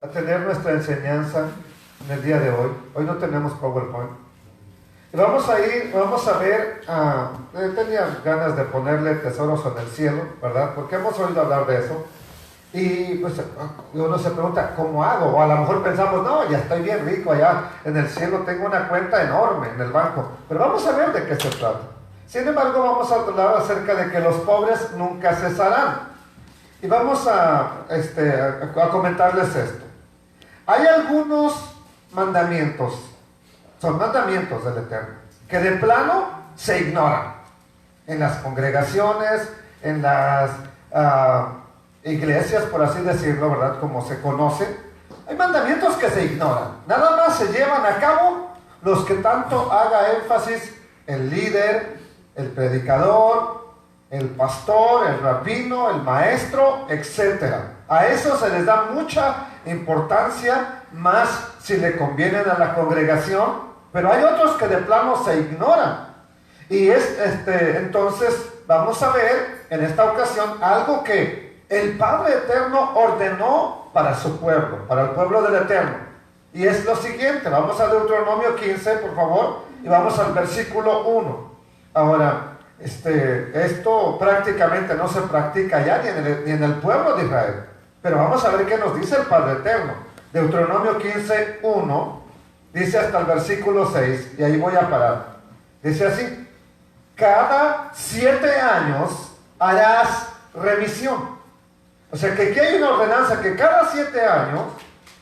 A tener nuestra enseñanza en el día de hoy. Hoy no tenemos PowerPoint. Y vamos a ver, tenía ganas de ponerle tesoros en el cielo, ¿verdad? Porque hemos oído hablar de eso. Y pues uno se pregunta, ¿cómo hago? O a lo mejor pensamos, no, ya estoy bien rico allá en el cielo, tengo una cuenta enorme en el banco. Pero vamos a ver de qué se trata. Sin embargo, vamos a hablar acerca de que los pobres nunca cesarán. Y vamos a comentarles esto. Hay algunos mandamientos, son mandamientos del Eterno, que de plano se ignoran. En las congregaciones, en las iglesias, por así decirlo, ¿verdad? Como se conoce, hay mandamientos que se ignoran. Nada más se llevan a cabo los que tanto haga énfasis el líder, el predicador, el pastor, el rabino, el maestro, etc. A eso se les da mucha importancia, más si le convienen a la congregación, pero hay otros que de plano se ignoran. Y entonces vamos a ver en esta ocasión algo que el Padre Eterno ordenó para su pueblo, para el pueblo del Eterno. Y es lo siguiente, vamos a Deuteronomio 15, por favor, y vamos al versículo 1. Ahora, esto prácticamente no se practica ya ni en el pueblo de Israel. Pero vamos a ver qué nos dice el Padre Eterno. Deuteronomio 15, 1, dice hasta el versículo 6, y ahí voy a parar. Dice así: cada 7 años harás remisión. O sea que aquí hay una ordenanza que cada 7 años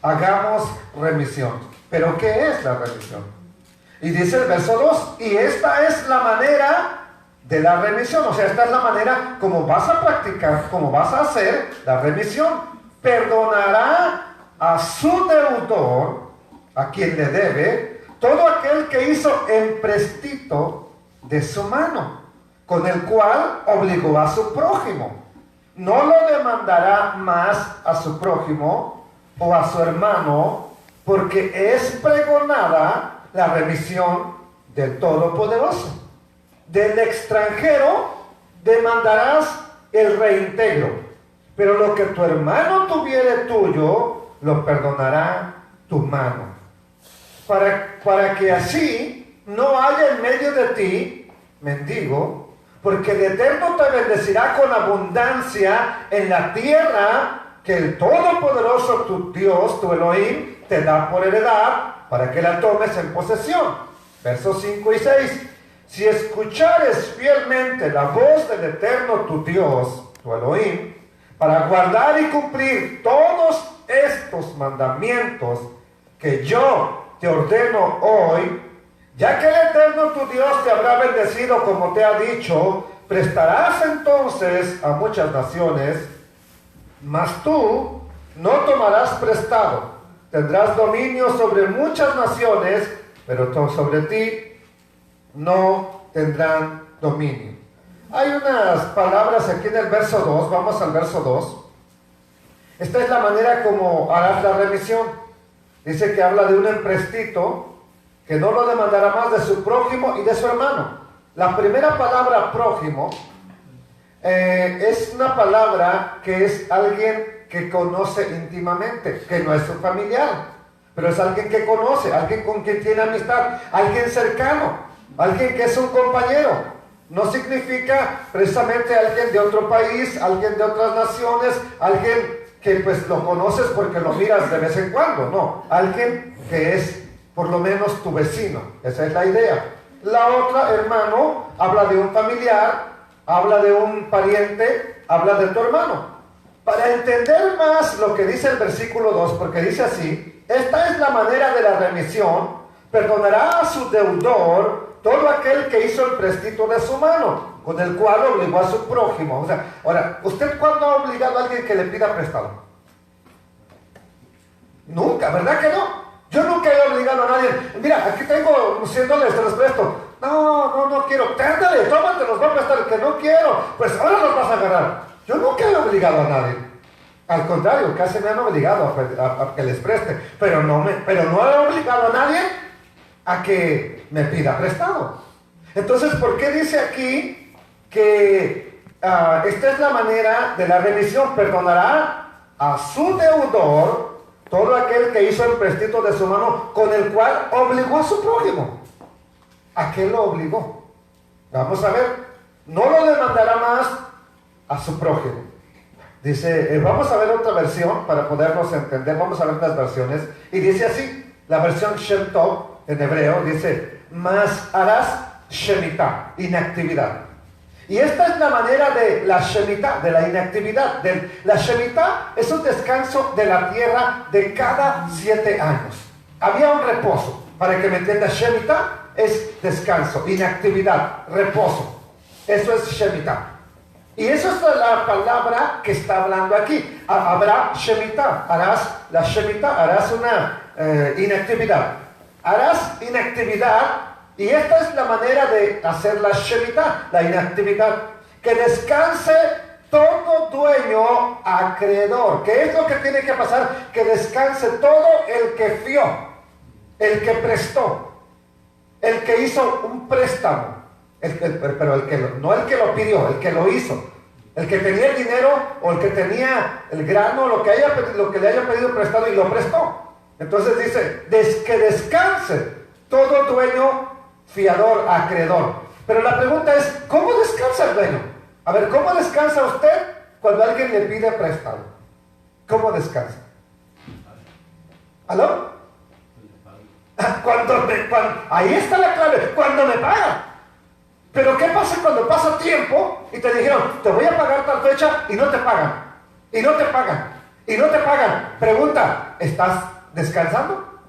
hagamos remisión. ¿Pero qué es la remisión? Y dice el verso 2, y esta es la manera de la remisión. O sea, esta es la manera como vas a practicar, como vas a hacer la remisión. Perdonará a su deudor, a quien le debe, todo aquel que hizo empréstito de su mano, con el cual obligó a su prójimo. No lo demandará más a su prójimo o a su hermano, porque es pregonada la remisión del Todopoderoso. Del extranjero demandarás el reintegro, pero lo que tu hermano tuviere tuyo, lo perdonará tu mano. Para que así no haya en medio de ti mendigo, porque el Eterno te bendecirá con abundancia en la tierra que el Todopoderoso, tu Dios, tu Elohim, te da por heredad, para que la tomes en posesión. Versos 5 y 6. Si escuchares fielmente la voz del Eterno, tu Dios, tu Elohim, para guardar y cumplir todos estos mandamientos que yo te ordeno hoy, ya que el Eterno tu Dios te habrá bendecido como te ha dicho, prestarás entonces a muchas naciones, mas tú no tomarás prestado. Tendrás dominio sobre muchas naciones, pero sobre ti no tendrán dominio. Hay unas palabras aquí en el verso 2, vamos al verso 2. Esta es la manera como harás la remisión. Dice que habla de un empréstito que no lo demandará más de su prójimo y de su hermano. La primera palabra prójimo es una palabra que es alguien que conoce íntimamente, que no es su familiar, pero es alguien que conoce, alguien con quien tiene amistad, alguien cercano, alguien que es un compañero. No significa precisamente alguien de otro país, alguien de otras naciones, alguien que pues lo conoces porque lo miras de vez en cuando, no, alguien que es por lo menos tu vecino. Esa es la idea. La otra, hermano, habla de un familiar, habla de un pariente, habla de tu hermano. Para entender más lo que dice el versículo 2, porque dice así: esta es la manera de la remisión, perdonará a su deudor todo aquel que hizo el préstito de su mano, con el cual obligó a su prójimo. O sea, ahora, ¿usted cuándo ha obligado a alguien que le pida prestado? Nunca, ¿verdad que no? Yo nunca he obligado a nadie. Mira, aquí tengo $100, te los presto. No quiero. Ándale, tómate, los voy a prestar. Que no quiero. Pues ahora los vas a agarrar. Yo nunca he obligado a nadie. Al contrario, casi me han obligado a que les preste. Pero no he obligado a nadie a que me pida prestado. Entonces, ¿por qué dice aquí que esta es la manera de la remisión? Perdonará a su deudor todo aquel que hizo el prestito de su mano, con el cual obligó a su prójimo. ¿A qué lo obligó? Vamos a ver, no lo demandará más a su prójimo. Dice, vamos a ver otra versión para podernos entender, vamos a ver las versiones, y dice así, la versión Shem Tov en hebreo, dice, mas harás Shemitah, inactividad. Y esta es la manera de la Shemitah, de la inactividad. La Shemitah es un descanso de la tierra de cada 7 años. Había un reposo, para que me entiendas, Shemitah es descanso, inactividad, reposo. Eso es Shemitah. Y eso es la palabra que está hablando aquí. Habrá Shemitah, harás la Shemitah, harás una inactividad. Harás inactividad, y esta es la manera de hacer la Shemitah, la inactividad. Que descanse todo dueño acreedor. ¿Qué es lo que tiene que pasar? Que descanse todo el que fió, el que prestó, el que hizo un préstamo. Pero no el que lo pidió, el que lo hizo. El que tenía el dinero o el que tenía el grano, lo que le haya pedido prestado y lo prestó. Entonces dice, que descanse todo dueño, fiador, acreedor. Pero la pregunta es, ¿cómo descansa el dueño? A ver, ¿cómo descansa usted cuando alguien le pide prestado? ¿Cómo descansa? ¿Aló? Ahí está la clave, cuando me pagan. Pero ¿qué pasa cuando pasa tiempo y te dijeron, te voy a pagar tal fecha y no te pagan? Y no te pagan. Y no te pagan. Pregunta, ¿estás descansando?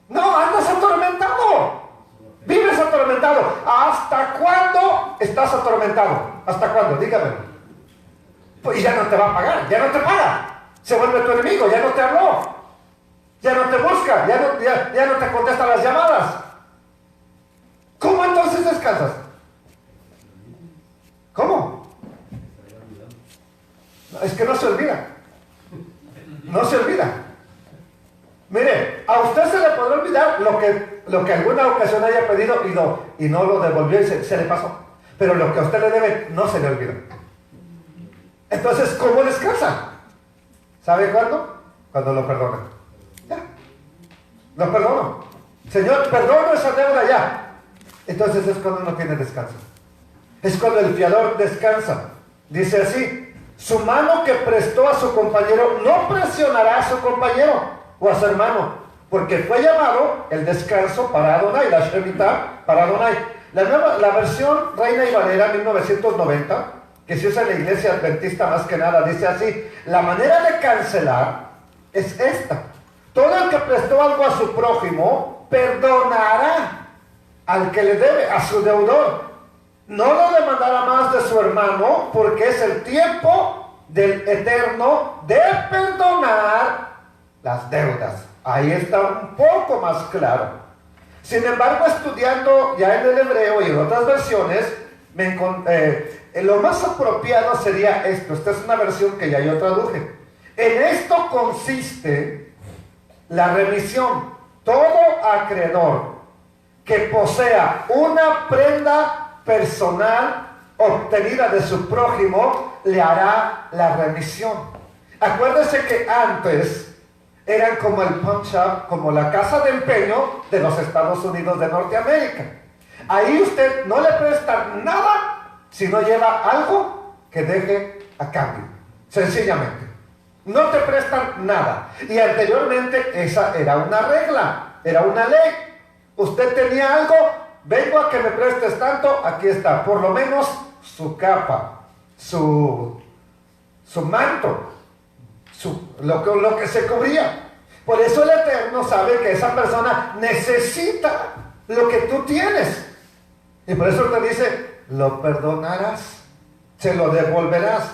No, andas atormentado. Vives atormentado. ¿Hasta cuándo estás atormentado? ¿Hasta cuándo? Dígame. Pues ya no te va a pagar, ya no te paga. Se vuelve tu enemigo, ya no te habló. Ya no te busca, ya no te contesta las llamadas. ¿Cómo entonces descansas? ¿Cómo? No, es que no se olvida. No se olvida. Mire, a usted se le podrá olvidar lo que alguna ocasión haya pedido y no lo devolvió y se le pasó. Pero lo que a usted le debe no se le olvidó. Entonces, ¿cómo descansa? ¿Sabe cuándo? Cuando lo perdona. Ya. Lo perdono. Señor, perdono esa deuda ya. Entonces es cuando uno tiene descanso. Es cuando el fiador descansa. Dice así, su mano que prestó a su compañero no presionará a su compañero o a su hermano, porque fue llamado el descanso para Adonai, la Shemitah para Adonai. La versión Reina y Valera 1990, que se usa en la iglesia adventista más que nada, dice así, la manera de cancelar es esta. Todo el que prestó algo a su prójimo, perdonará al que le debe, a su deudor. No lo demandará más de su hermano, porque es el tiempo del Eterno de perdonar las deudas. Ahí está un poco más claro. Sin embargo, estudiando ya en el hebreo y en otras versiones, lo más apropiado sería esto. Esta es una versión que ya yo traduje. En esto consiste la remisión. Todo acreedor que posea una prenda personal obtenida de su prójimo, le hará la remisión. Acuérdese que antes eran como el pawn shop, como la casa de empeño de los Estados Unidos de Norteamérica. Ahí usted no le presta nada si no lleva algo que deje a cambio. Sencillamente. No te prestan nada. Y anteriormente esa era una regla, era una ley. Usted tenía algo, vengo a que me prestes tanto, aquí está. Por lo menos su capa, su manto, lo que se cubría. Por eso el Eterno sabe que esa persona necesita lo que tú tienes. Y por eso te dice, lo perdonarás, se lo devolverás.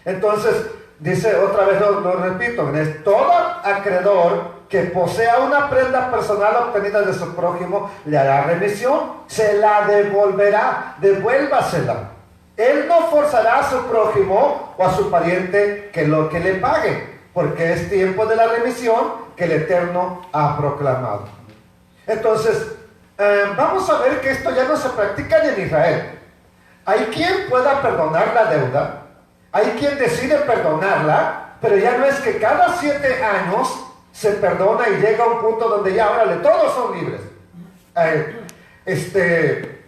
Entonces, dice otra vez, lo repito, es todo acreedor que posea una prenda personal obtenida de su prójimo, le hará remisión, se la devolverá, devuélvasela. Él no forzará a su prójimo o a su pariente que le pague, porque es tiempo de la remisión que el Eterno ha proclamado. Entonces, vamos a ver que esto ya no se practica ni en Israel. Hay quien pueda perdonar la deuda, hay quien decide perdonarla, pero ya no es que cada 7 años se perdona y llega a un punto donde ya, órale, todos son libres.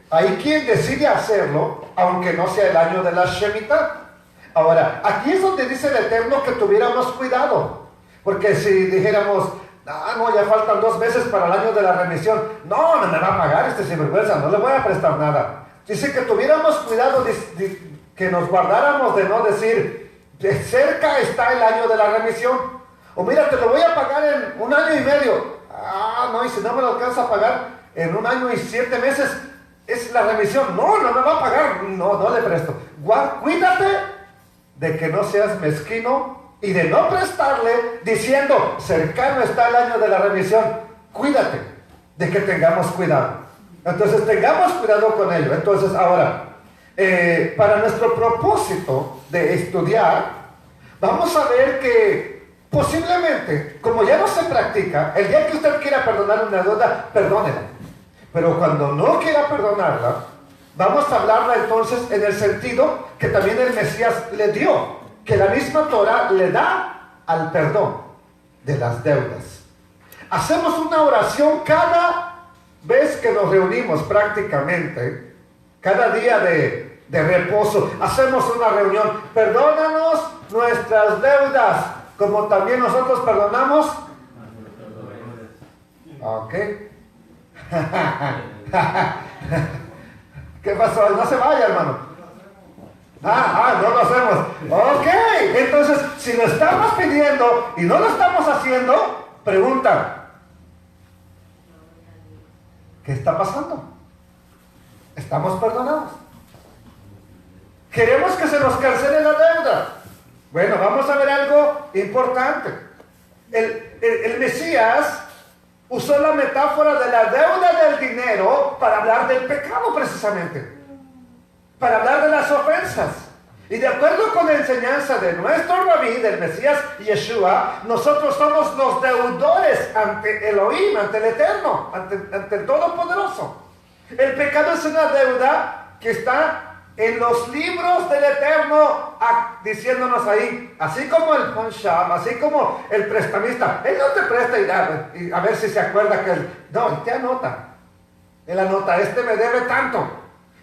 Hay quien decide hacerlo, aunque no sea el año de la Shemitah. Ahora, aquí es donde dice el Eterno que tuviéramos cuidado, porque si dijéramos, no, ya faltan 2 meses para el año de la remisión, no me va a pagar este sinvergüenza, no le voy a prestar nada. Dice que tuviéramos cuidado, que nos guardáramos de no decir, de cerca está el año de la remisión, o mira, te lo voy a pagar en 1 año y medio. No, y si no me lo alcanza a pagar en 1 año y 7 meses, es la remisión. No me va a pagar, no le presto. Cuídate de que no seas mezquino y de no prestarle diciendo, cercano está el año de la remisión. Cuídate de que tengamos cuidado. Entonces tengamos cuidado con ello. Entonces ahora, para nuestro propósito de estudiar, vamos a ver que posiblemente, como ya no se practica, el día que usted quiera perdonar una deuda, perdónela. Pero cuando no quiera perdonarla, vamos a hablarla entonces en el sentido que también el Mesías le dio, que la misma Torah le da al perdón de las deudas. Hacemos una oración cada vez que nos reunimos prácticamente, cada día de reposo, hacemos una reunión. Perdónanos nuestras deudas, como también nosotros perdonamos. Ok. ¿Qué pasó? No se vaya, hermano. No lo hacemos. Ok, entonces, si lo estamos pidiendo y no lo estamos haciendo, pregunta, ¿qué está pasando? ¿Estamos perdonados? ¿Queremos que se nos cancele la deuda? Bueno, vamos a ver algo importante. El Mesías usó la metáfora de la deuda del dinero para hablar del pecado precisamente, para hablar de las ofensas. Y de acuerdo con la enseñanza de nuestro rabí, del Mesías Yeshua, nosotros somos los deudores ante Elohim, ante el Eterno, ante el Todopoderoso. El pecado es una deuda que está en los libros del Eterno, diciéndonos ahí, así como el Honsham, así como el prestamista, él no te presta y a ver si se acuerda que él te anota. Él anota, este me debe tanto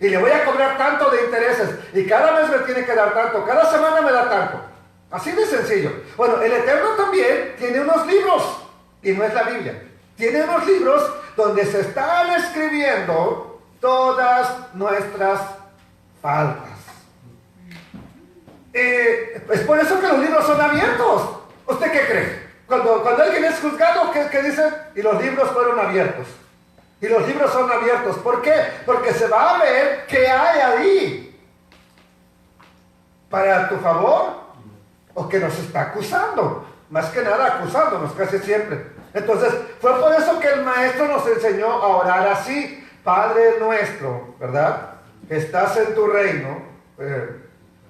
y le voy a cobrar tanto de intereses y cada mes me tiene que dar tanto, cada semana me da tanto. Así de sencillo. Bueno, el Eterno también tiene unos libros, y no es la Biblia, tiene unos libros donde se están escribiendo todas nuestras faltas. Es por eso que los libros son abiertos. ¿Usted qué cree? Cuando alguien es juzgado, ¿qué dice? Y los libros fueron abiertos. Y los libros son abiertos. ¿Por qué? Porque se va a ver qué hay ahí. ¿Para tu favor? ¿O que nos está acusando? Más que nada acusándonos casi siempre. Entonces, fue por eso que el maestro nos enseñó a orar así. Padre nuestro, ¿verdad? Que estás en tu reino,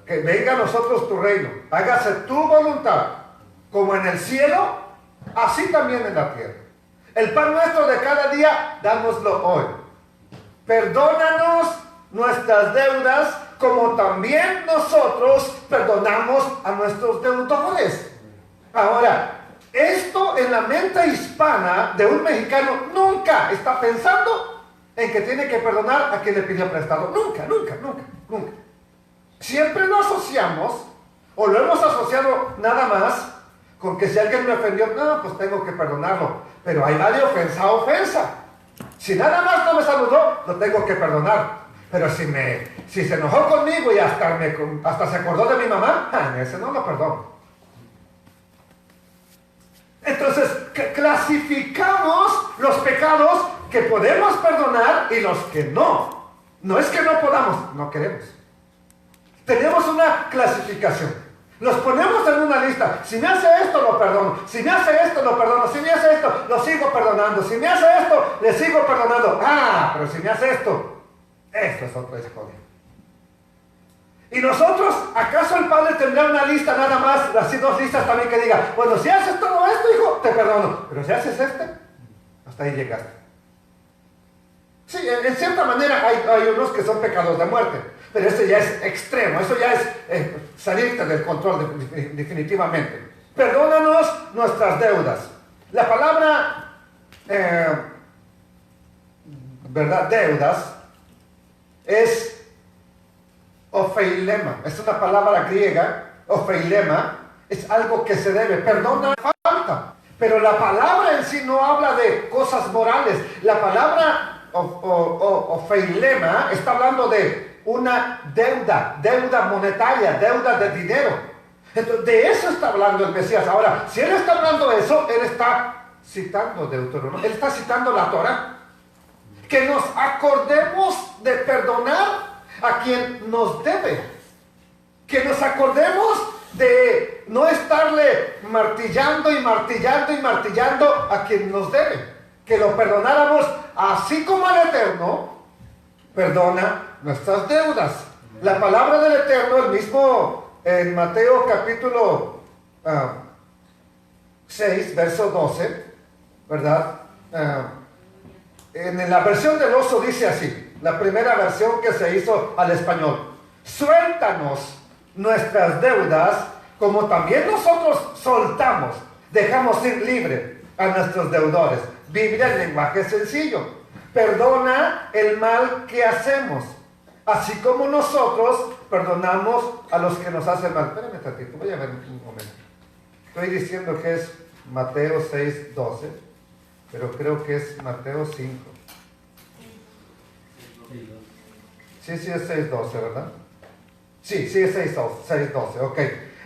que venga a nosotros tu reino, hágase tu voluntad, como en el cielo, así también en la tierra. El pan nuestro de cada día, dánoslo hoy. Perdónanos nuestras deudas, como también nosotros perdonamos a nuestros deudores. Ahora, esto en la mente hispana de un mexicano nunca está pensando en que tiene que perdonar a quien le pidió prestado. Nunca. Siempre lo asociamos, o lo hemos asociado nada más, con que si alguien me ofendió, no, pues tengo que perdonarlo. Pero ahí va de ofensa a ofensa. Si nada más no me saludó, lo tengo que perdonar. Pero si se enojó conmigo y hasta se acordó de mi mamá, ese no lo perdono. Entonces, clasificamos los pecados que podemos perdonar y los que no. No es que no podamos, no queremos. Tenemos una clasificación. Los ponemos en una lista. Si me hace esto, lo perdono. Si me hace esto, lo perdono. Si me hace esto, lo sigo perdonando. Si me hace esto, le sigo perdonando. Pero si me hace esto es otra historia. Y nosotros, ¿acaso el Padre tendrá una lista nada más, así 2 listas también que diga, bueno, si haces todo esto, hijo, te perdono, pero si haces hasta ahí llegaste? Sí, en cierta manera hay unos que son pecados de muerte, pero este ya es extremo, eso ya es salirte del control definitivamente. Perdónanos nuestras deudas. La palabra, ¿verdad? Deudas es ofeilema. Es una palabra griega, ofeilema. Es algo que se debe. Perdona falta. Pero la palabra en sí no habla de cosas morales. La palabra ofeilema está hablando de una deuda monetaria, deuda de dinero. Entonces, de eso está hablando el Mesías. Ahora, si él está hablando de eso, él está citando Deuteronomio, él está citando la Torah. Que nos acordemos de perdonar a quien nos debe. Que nos acordemos de no estarle martillando y martillando y martillando a quien nos debe. Que lo perdonáramos así como el Eterno perdona nuestras deudas. La palabra del Eterno, el mismo en Mateo capítulo 6, verso 12, ¿verdad? En la versión del oso dice así, la primera versión que se hizo al español: suéltanos nuestras deudas, como también nosotros soltamos, dejamos ir libre a nuestros deudores. Biblia en lenguaje sencillo. Perdona el mal que hacemos, así como nosotros perdonamos a los que nos hacen mal. Espérame tantito, voy a ver un momento. Estoy diciendo que es Mateo 6, 12, pero creo que es Mateo 5. Sí, es 6, 12, ¿verdad? Sí, es 6, 12, ok.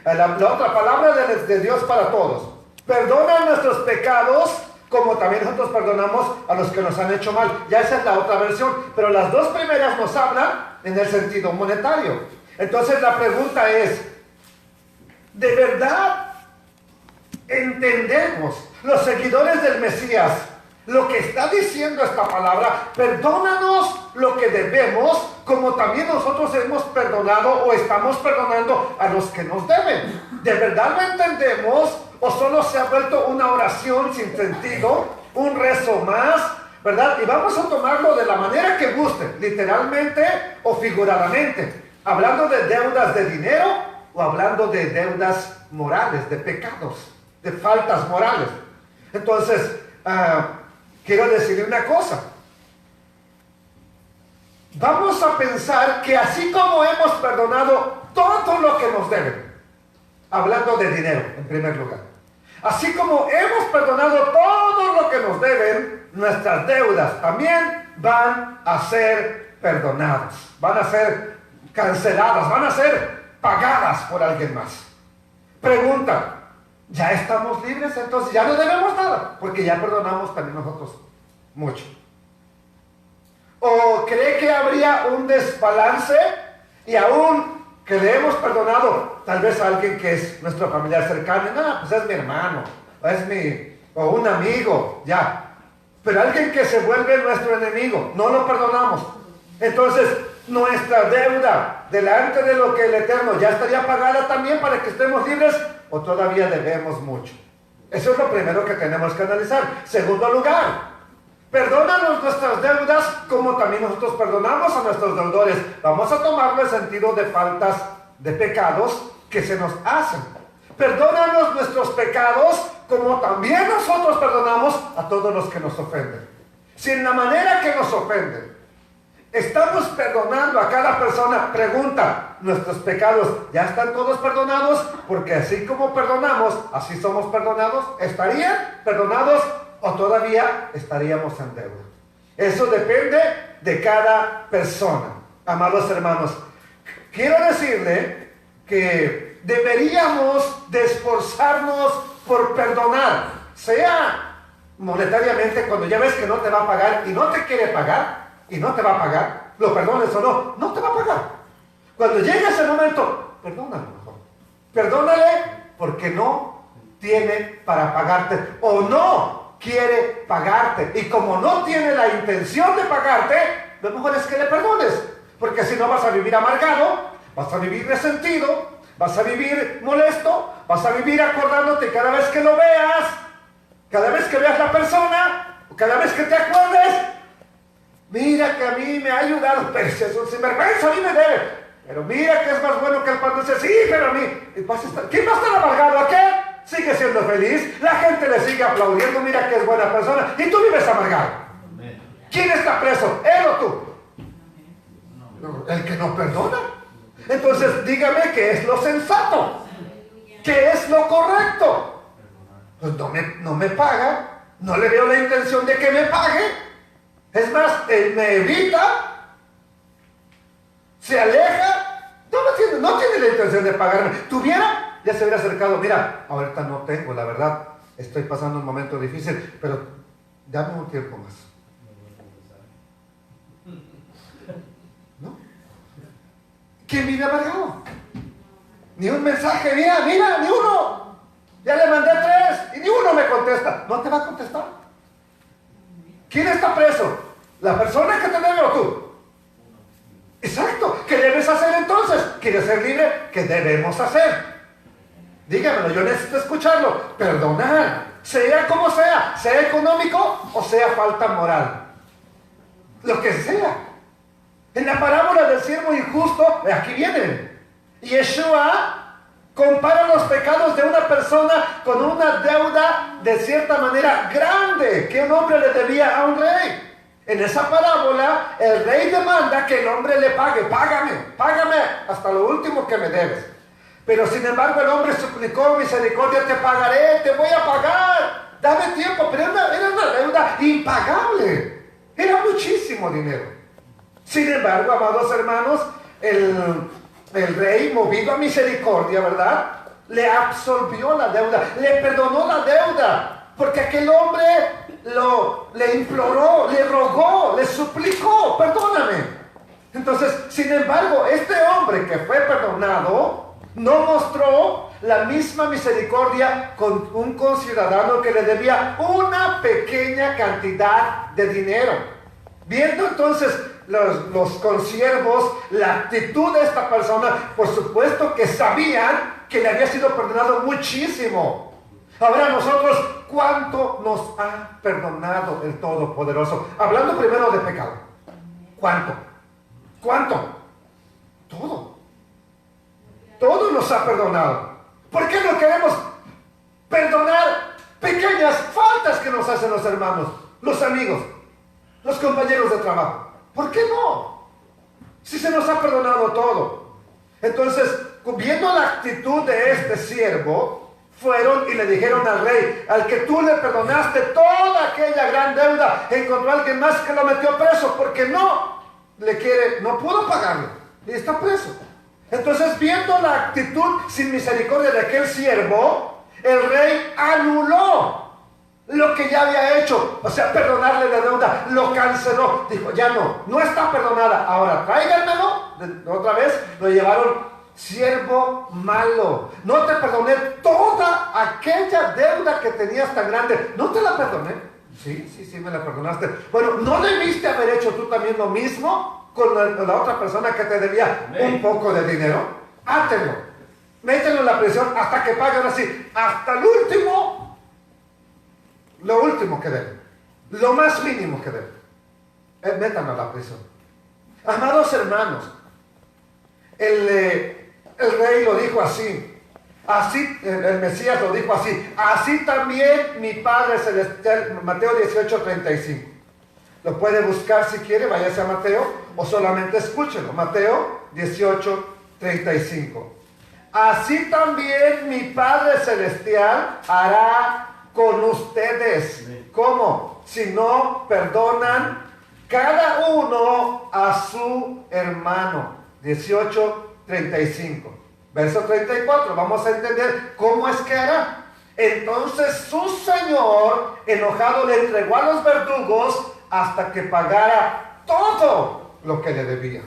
La otra palabra de Dios para todos. Perdona nuestros pecados, como también nosotros perdonamos a los que nos han hecho mal. Ya esa es la otra versión, pero las dos primeras nos hablan en el sentido monetario. Entonces la pregunta es, ¿de verdad entendemos, los seguidores del Mesías, lo que está diciendo esta palabra? Perdónanos lo que debemos, como también nosotros hemos perdonado o estamos perdonando a los que nos deben. ¿De verdad lo entendemos? ¿O solo se ha vuelto una oración sin sentido, un rezo más, verdad? Y vamos a tomarlo de la manera que guste, literalmente o figuradamente, hablando de deudas de dinero o hablando de deudas morales, de pecados, de faltas morales. Entonces, quiero decirle una cosa. Vamos a pensar que así como hemos perdonado todo lo que nos deben, hablando de dinero en primer lugar, así como hemos perdonado todo lo que nos deben, nuestras deudas también van a ser perdonadas, van a ser canceladas, van a ser pagadas por alguien más. Pregunta: ¿ya estamos libres? Entonces ya no debemos nada, porque ya perdonamos también nosotros mucho. ¿O cree que habría un desbalance y aún que le hemos perdonado tal vez a alguien que es nuestro familiar cercano? No, pues es mi hermano, o un amigo, ya. Pero alguien que se vuelve nuestro enemigo, no lo perdonamos. Entonces, nuestra deuda delante de lo que el Eterno ya estaría pagada también para que estemos libres, o todavía debemos mucho. Eso es lo primero que tenemos que analizar. Segundo lugar, perdónanos nuestras deudas como también nosotros perdonamos a nuestros deudores. Vamos a tomarlo en sentido de faltas, de pecados que se nos hacen. Perdónanos nuestros pecados como también nosotros perdonamos a todos los que nos ofenden. Si en la manera que nos ofenden estamos perdonando a cada persona, pregunta: ¿nuestros pecados ya están todos perdonados? Porque así como perdonamos, así somos perdonados. ¿Estarían perdonados o todavía estaríamos en deuda? Eso depende de cada persona. Amados hermanos, quiero decirle que deberíamos de esforzarnos por perdonar, sea monetariamente, cuando ya ves que no te va a pagar y no te quiere pagar y no te va a pagar, lo perdones o no, no te va a pagar. Cuando llegue ese momento, perdónalo mejor. Perdónale porque no tiene para pagarte o no quiere pagarte. Y como no tiene la intención de pagarte, lo mejor es que le perdones. Porque si no vas a vivir amargado, vas a vivir resentido, vas a vivir molesto, vas a vivir acordándote cada vez que lo veas, cada vez que veas la persona, cada vez que te acuerdes. Mira que a mí me ha ayudado, pero si es un sinvergüenza, a mí me debe. Pero mira que es más bueno que el pan dulce. Sí, pero a mí. ¿Quién va a estar amargado? ¿A qué? sigue siendo feliz, la gente le sigue aplaudiendo, mira que es buena persona, y tú vives amargado. ¿Quién está preso? ¿Él o tú? El que no perdona. Entonces dígame qué es lo sensato, qué es lo correcto. Pues no me paga, no le veo la intención de que me pague. Es más, él me evita, se aleja, no tiene la intención de pagarme. Tuviera, ya se hubiera acercado. Mira, ahorita no tengo, la verdad, estoy pasando un momento difícil, pero dame un tiempo más. ¿No? ¿Quién vive amargado? Ni un mensaje, mira, ni uno. Ya le mandé 3 y ni uno me contesta. No te va a contestar. ¿Quién está preso? ¿La persona que te debe o tú? Exacto. ¿Qué debes hacer entonces? ¿Quieres ser libre? ¿Qué debemos hacer? Dígamelo, yo necesito escucharlo. Perdonar, sea como sea económico o sea falta moral. Lo que sea. En la parábola del siervo injusto, aquí viene. Yeshua compara los pecados de una persona con una deuda de cierta manera grande que un hombre le debía a un rey. En esa parábola, el rey demanda que el hombre le pague. Págame hasta lo último que me debes. Pero sin embargo el hombre suplicó: misericordia, te pagaré, te voy a pagar. Dame tiempo. Pero era una deuda impagable. Era muchísimo dinero. Sin embargo, amados hermanos, el rey, movido a misericordia, ¿verdad?, le absolvió la deuda, le perdonó la deuda, porque aquel hombre le imploró, le rogó, le suplicó: perdóname. Entonces, sin embargo, este hombre que fue perdonado no mostró la misma misericordia con un conciudadano que le debía una pequeña cantidad de dinero. Viendo entonces los consiervos la actitud de esta persona, por supuesto que sabían que le había sido perdonado muchísimo. Ahora nosotros, ¿cuánto nos ha perdonado el Todopoderoso? Hablando primero de pecado. ¿Cuánto? Todo nos ha perdonado. ¿Por qué no queremos perdonar pequeñas faltas que nos hacen los hermanos, los amigos, los compañeros de trabajo? ¿Por qué no? Si se nos ha perdonado todo. Entonces, viendo la actitud de este siervo, fueron y le dijeron al rey: al que tú le perdonaste toda aquella gran deuda, encontró a alguien más que lo metió preso porque no pudo pagarle y está preso. Entonces, viendo la actitud sin misericordia de aquel siervo, el rey anuló lo que ya había hecho, o sea, perdonarle la deuda, lo canceló. Dijo: ya no está perdonada, ahora tráiganmelo. Otra vez lo llevaron: siervo malo, no te perdoné toda aquella deuda que tenías tan grande. ¿No te la perdoné? Sí, me la perdonaste. Bueno, ¿no debiste haber hecho tú también lo mismo con la otra persona que te debía un poco de dinero? Hátelo, mételo en la prisión hasta que pague. Ahora sí, hasta el último. Lo último que debe, lo más mínimo que debe, métanlo a la prisión. Amados hermanos, el rey lo dijo así, el Mesías lo dijo así también mi Padre Celestial. Mateo 18:35. Lo puede buscar si quiere, váyase a Mateo, o solamente escúchelo. Mateo 18:35. Así también mi Padre Celestial hará con ustedes. ¿Cómo? Si no perdonan cada uno a su hermano. 18:35. Verso 34. Vamos a entender cómo es que hará. Entonces su señor, enojado, le entregó a los verdugos hasta que pagara todo lo que le debía.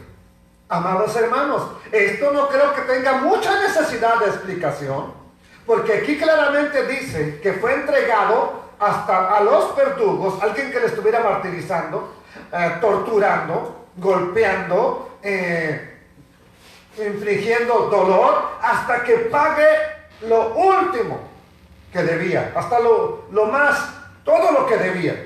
Amados hermanos, esto no creo que tenga mucha necesidad de explicación, porque aquí claramente dice que fue entregado hasta a los verdugos, alguien que le estuviera martirizando, torturando, golpeando, infligiendo dolor, hasta que pague lo último que debía, hasta lo más, todo lo que debía.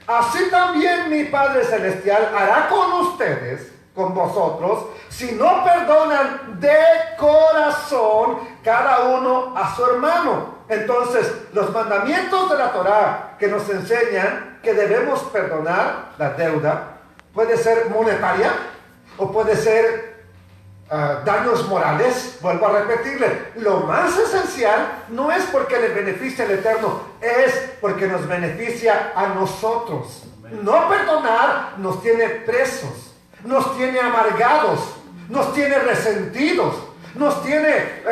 Así también mi Padre Celestial hará con ustedes, con vosotros, si no perdonan de corazón cada uno a su hermano. Entonces, los mandamientos de la Torá que nos enseñan que debemos perdonar la deuda, puede ser monetaria o puede ser daños morales. Vuelvo a repetirle, lo más esencial no es porque le beneficia al Eterno, es porque nos beneficia a nosotros. No perdonar nos tiene presos, nos tiene amargados, nos tiene resentidos, nos tiene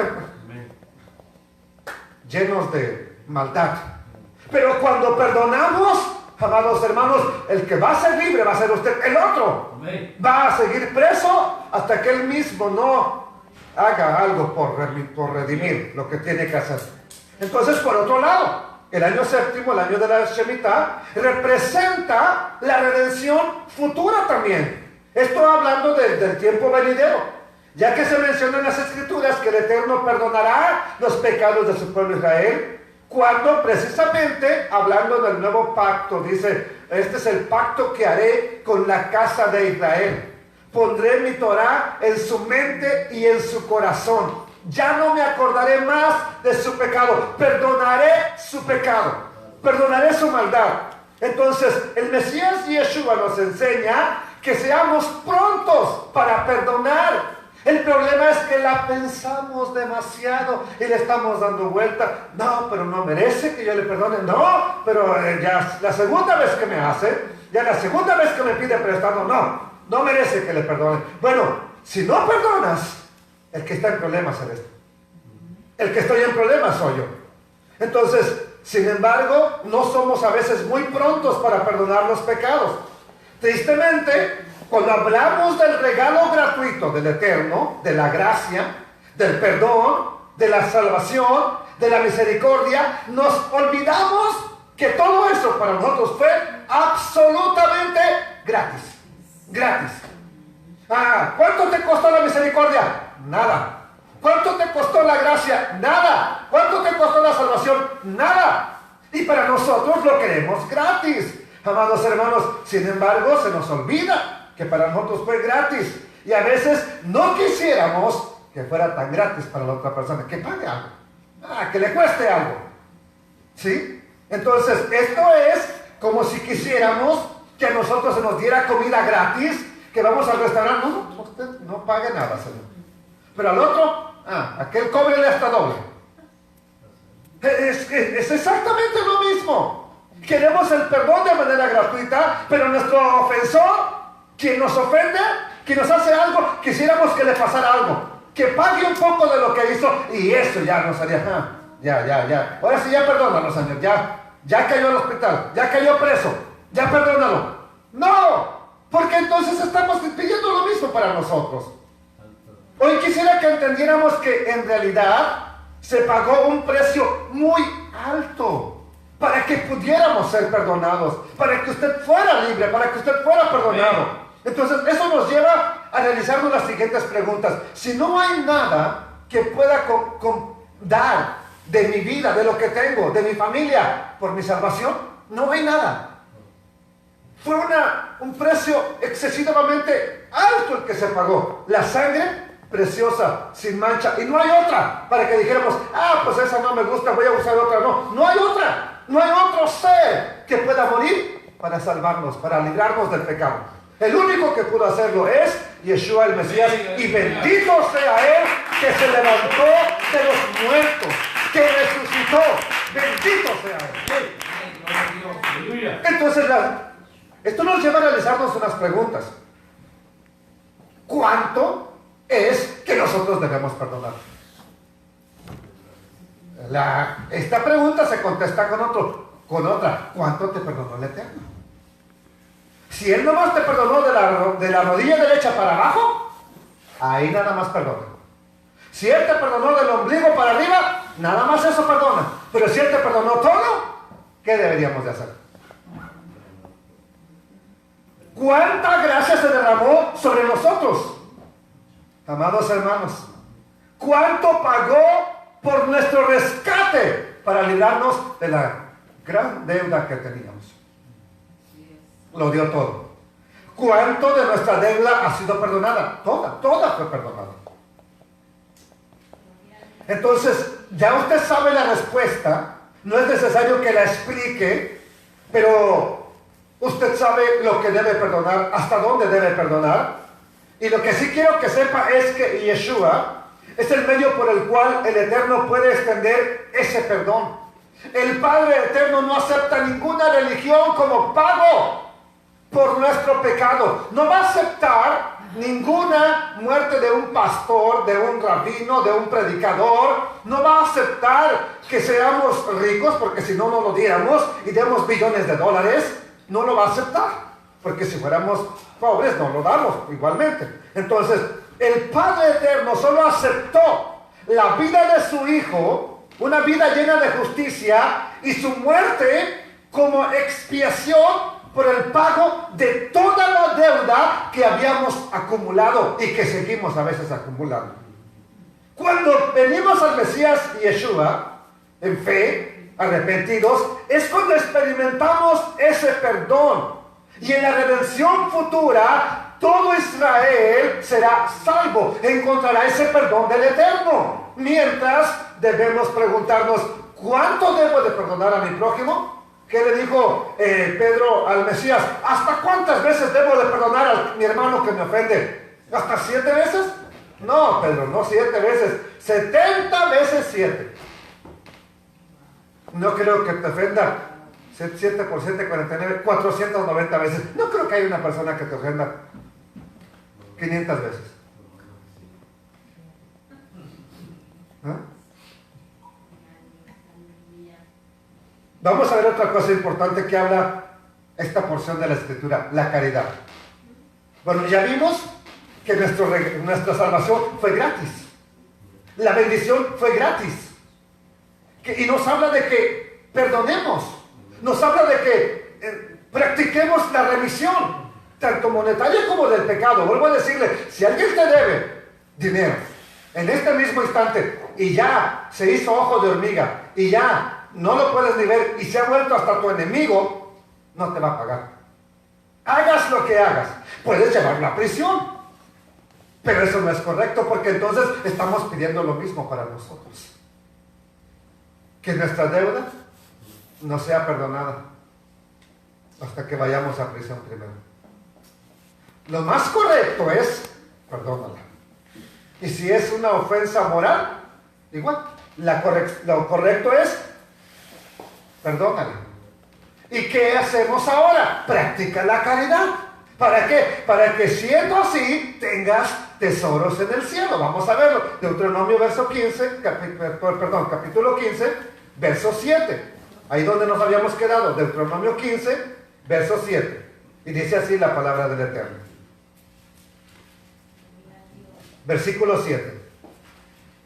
llenos de maldad. Pero cuando perdonamos, amados hermanos, el que va a ser libre va a ser usted. El otro va a seguir preso hasta que él mismo no haga algo por redimir lo que tiene que hacer. Entonces, por otro lado, el año séptimo, el año de la Shemitah, representa la redención futura también. Esto hablando del tiempo venidero, ya que se menciona en las Escrituras que el Eterno perdonará los pecados de su pueblo Israel, cuando precisamente, hablando del nuevo pacto, dice, este es el pacto que haré con la casa de Israel. Pondré mi Torá en su mente y en su corazón. Ya no me acordaré más de su pecado. Perdonaré su pecado. Perdonaré su maldad. Entonces, el Mesías Yeshua nos enseña que seamos prontos para perdonar. El problema es que la pensamos demasiado y le estamos dando vuelta. No, pero no merece que yo le perdone. No, pero ya la segunda vez que me hace, ya la segunda vez que me pide prestado, no merece que le perdone. Bueno, si no perdonas, el que está en problemas eres tú. El que estoy en problemas soy yo. Entonces, sin embargo, no somos a veces muy prontos para perdonar los pecados. Tristemente, cuando hablamos del regalo gratuito del Eterno, de la gracia, del perdón, de la salvación, de la misericordia, nos olvidamos que todo eso para nosotros fue absolutamente gratis. Gratis. ¿Cuánto te costó la misericordia? Nada. ¿Cuánto te costó la gracia? Nada. ¿Cuánto te costó la salvación? Nada. Y para nosotros lo queremos gratis. Amados hermanos, sin embargo, se nos olvida que para nosotros fue gratis. Y a veces no quisiéramos que fuera tan gratis para la otra persona, que pague algo, que le cueste algo. ¿Sí? Entonces, esto es como si quisiéramos que a nosotros se nos diera comida gratis, que vamos al restaurante. No, usted no pague nada, señor. Pero al otro, aquel cóbrele hasta doble. Es exactamente lo mismo. Queremos el perdón de manera gratuita, pero nuestro ofensor, quien nos ofende, quien nos hace algo, quisiéramos que le pasara algo, que pague un poco de lo que hizo, y eso ya nos haría, ya. Ahora sí, ya perdónalo, señor, ya cayó al hospital, ya cayó preso, ya perdónalo. No, porque entonces estamos pidiendo lo mismo para nosotros. Hoy quisiera que entendiéramos que en realidad se pagó un precio muy alto para que pudiéramos ser perdonados, para que usted fuera libre, para que usted fuera perdonado. Entonces, eso nos lleva a realizarnos las siguientes preguntas. Si no hay nada que pueda dar de mi vida, de lo que tengo, de mi familia, por mi salvación, no hay nada. Fue un precio excesivamente alto el que se pagó. La sangre preciosa, sin mancha, y no hay otra para que dijéramos, pues esa no me gusta, voy a usar otra. No hay otra. No hay otro ser que pueda morir para salvarnos, para librarnos del pecado. El único que pudo hacerlo es Yeshua el Mesías, y bendito sea Él que se levantó de los muertos, que resucitó. Bendito sea Él. Entonces, esto nos lleva a realizarnos unas preguntas. ¿Cuánto es que nosotros debemos perdonar? Esta pregunta se contesta con otra. ¿Cuánto te perdonó el Eterno? Si Él nomás te perdonó de la rodilla derecha para abajo, ahí nada más perdona. Si Él te perdonó del ombligo para arriba, nada más eso perdona. Pero si Él te perdonó todo, ¿qué deberíamos de hacer? ¿Cuánta gracia se derramó sobre nosotros? Amados hermanos, ¿cuánto pagó por nuestro rescate para librarnos de la gran deuda que teníamos? Lo dio todo. ¿Cuánto de nuestra deuda ha sido perdonada? Toda fue perdonada. Entonces, ya usted sabe la respuesta, no es necesario que la explique, pero usted sabe lo que debe perdonar, hasta dónde debe perdonar. Y lo que sí quiero que sepa es que Yeshua es el medio por el cual el Eterno puede extender ese perdón. El Padre Eterno no acepta ninguna religión como pago por nuestro pecado. No va a aceptar ninguna muerte de un pastor, de un rabino, de un predicador. No va a aceptar que seamos ricos, porque si no, no lo diéramos y demos billones de dólares. No lo va a aceptar, porque si fuéramos pobres no lo damos igualmente. Entonces, el Padre Eterno solo aceptó la vida de su Hijo, una vida llena de justicia, y su muerte como expiación por el pago de toda la deuda que habíamos acumulado y que seguimos a veces acumulando. Cuando venimos al Mesías Yeshua en fe, arrepentidos, es cuando experimentamos ese perdón. Y en la redención futura, todo Israel será salvo, encontrará ese perdón del Eterno. Mientras debemos preguntarnos, ¿cuánto debo de perdonar a mi prójimo? ¿Qué le dijo Pedro al Mesías? ¿Hasta cuántas veces debo de perdonar a mi hermano que me ofende? ¿Hasta 7 veces? No, Pedro, no 7 veces, 70 veces 7. No creo que te ofenda 7 por 7, 49, 490 veces. No creo que haya una persona que te ofenda 500 veces. ¿Ah? Vamos a ver otra cosa importante que habla esta porción de la Escritura, la caridad. Bueno, ya vimos que nuestra salvación fue gratis. La bendición fue gratis. Y nos habla de que perdonemos. Nos habla de que practiquemos la remisión, tanto monetaria como del pecado. Vuelvo a decirle, si alguien te debe dinero en este mismo instante y ya se hizo ojo de hormiga y ya no lo puedes ni ver y se ha vuelto hasta tu enemigo, no te va a pagar. Hagas lo que hagas, puedes llevarlo a prisión, pero eso no es correcto, porque entonces estamos pidiendo lo mismo para nosotros. Que nuestra deuda no sea perdonada hasta que vayamos a prisión primero. Lo más correcto es perdónala. Y si es una ofensa moral, igual, lo correcto es perdónala. ¿Y qué hacemos ahora? Practica la caridad. ¿Para qué? Para que siendo así tengas tesoros en el cielo. Vamos a verlo. Deuteronomio capítulo 15, verso 7. Ahí donde nos habíamos quedado. Deuteronomio 15, verso 7. Y dice así la palabra del Eterno. Versículo 7.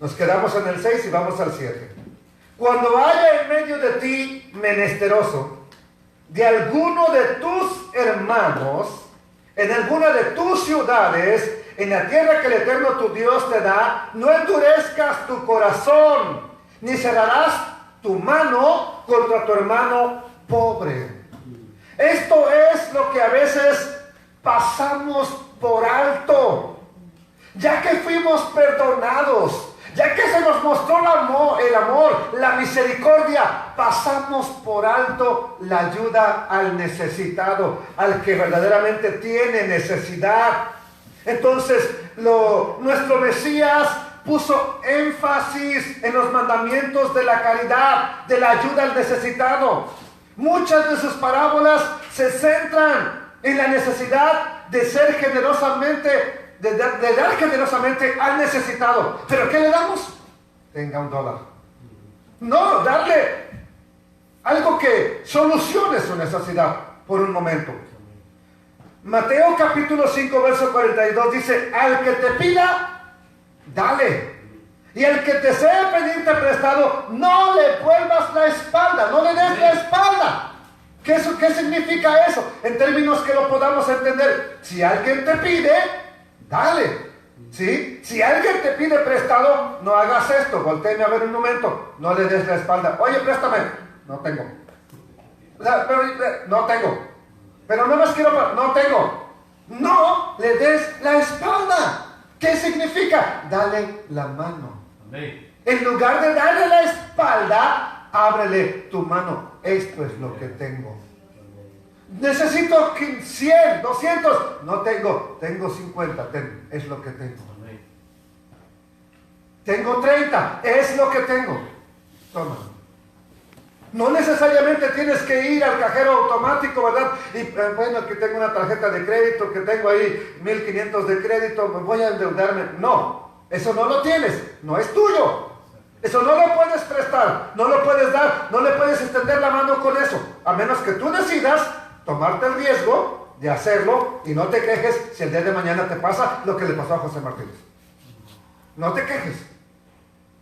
Nos quedamos en el 6 y vamos al 7. Cuando haya en medio de ti menesteroso de alguno de tus hermanos, en alguna de tus ciudades, en la tierra que el Eterno tu Dios te da, no endurezcas tu corazón, ni cerrarás tu mano contra tu hermano pobre. Esto es lo que a veces pasamos por alto. Ya que fuimos perdonados, ya que se nos mostró el amor, la misericordia, pasamos por alto la ayuda al necesitado, al que verdaderamente tiene necesidad. Entonces, nuestro Mesías puso énfasis en los mandamientos de la caridad, de la ayuda al necesitado. Muchas de sus parábolas se centran en la necesidad de ser generosamente, de dar generosamente al necesitado. ¿Pero qué le damos? Tenga $1. No, darle algo que solucione su necesidad por un momento. Mateo capítulo 5, verso 42 dice: al que te pida, dale. Y al que te sea pedirte prestado, no le vuelvas la espalda, no le des la espalda. ¿Qué significa eso? En términos que lo podamos entender. Si alguien te pide, dale. ¿Sí? Si alguien te pide prestado, no hagas esto. Voltéame a ver un momento. No le des la espalda. Oye, préstame. No tengo. No tengo. Pero no más quiero. No tengo. No le des la espalda. ¿Qué significa? Dale la mano. En lugar de darle la espalda, ábrele tu mano. Esto es lo que tengo. Necesito 100, 200. No tengo 50. Es lo que tengo. Tengo 30. Es lo que tengo. Toma. No necesariamente tienes que ir al cajero automático, ¿verdad? Y bueno, que tengo una tarjeta de crédito, que tengo ahí 1500 de crédito, me voy a endeudarme. No, eso no lo tienes, no es tuyo. Eso no lo puedes prestar, no lo puedes dar, no le puedes extender la mano con eso. A menos que tú decidas tomarte el riesgo de hacerlo y no te quejes si el día de mañana te pasa lo que le pasó a José Martínez. No te quejes.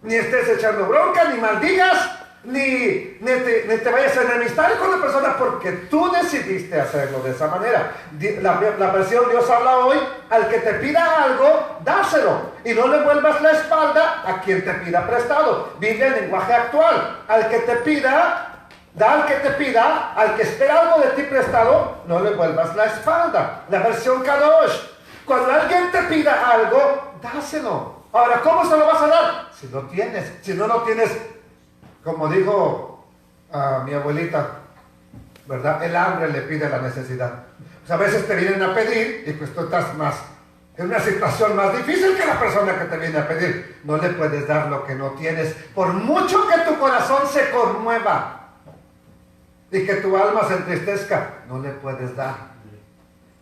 Ni estés echando bronca, ni maldigas, ni te vayas a enemistar con la persona porque tú decidiste hacerlo de esa manera. La versión Dios habla hoy, al que te pida algo, dáselo. Y no le vuelvas la espalda a quien te pida prestado. Biblia en lenguaje actual. Al que te pida, da al que te pida, al que espera algo de ti prestado, no le vuelvas la espalda. La versión Kadosh. Cuando alguien te pida algo, dáselo. Ahora, ¿cómo se lo vas a dar? Si lo tienes. Si no lo tienes, como dijo a mi abuelita, ¿verdad? El hambre le pide la necesidad. Pues a veces te vienen a pedir y pues tú estás más en una situación más difícil que la persona que te viene a pedir. No le puedes dar lo que no tienes, por mucho que tu corazón se conmueva y que tu alma se entristezca, no le puedes dar.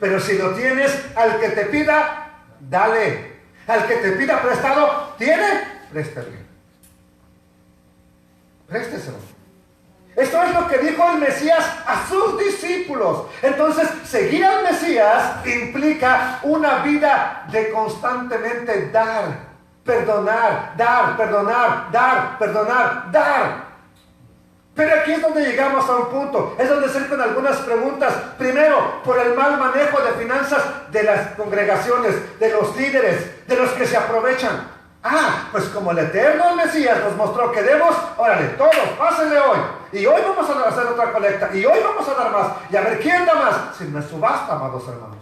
Pero si lo tienes, al que te pida, dale. Al que te pida prestado, ¿tiene? Préstale. Présteselo. Esto es lo que dijo el Mesías a sus discípulos. Entonces, seguir al Mesías implica una vida de constantemente dar, perdonar, dar, perdonar, dar, perdonar, dar. Pero aquí es donde llegamos a un punto. Es donde surgen algunas preguntas. Primero, por el mal manejo de finanzas de las congregaciones, de los líderes, de los que se aprovechan. Pues como el eterno Mesías nos mostró que debemos, órale, todos, pásenle hoy. Y hoy vamos a hacer otra colecta. Y hoy vamos a dar más. Y a ver quién da más. Sin una subasta, amados hermanos.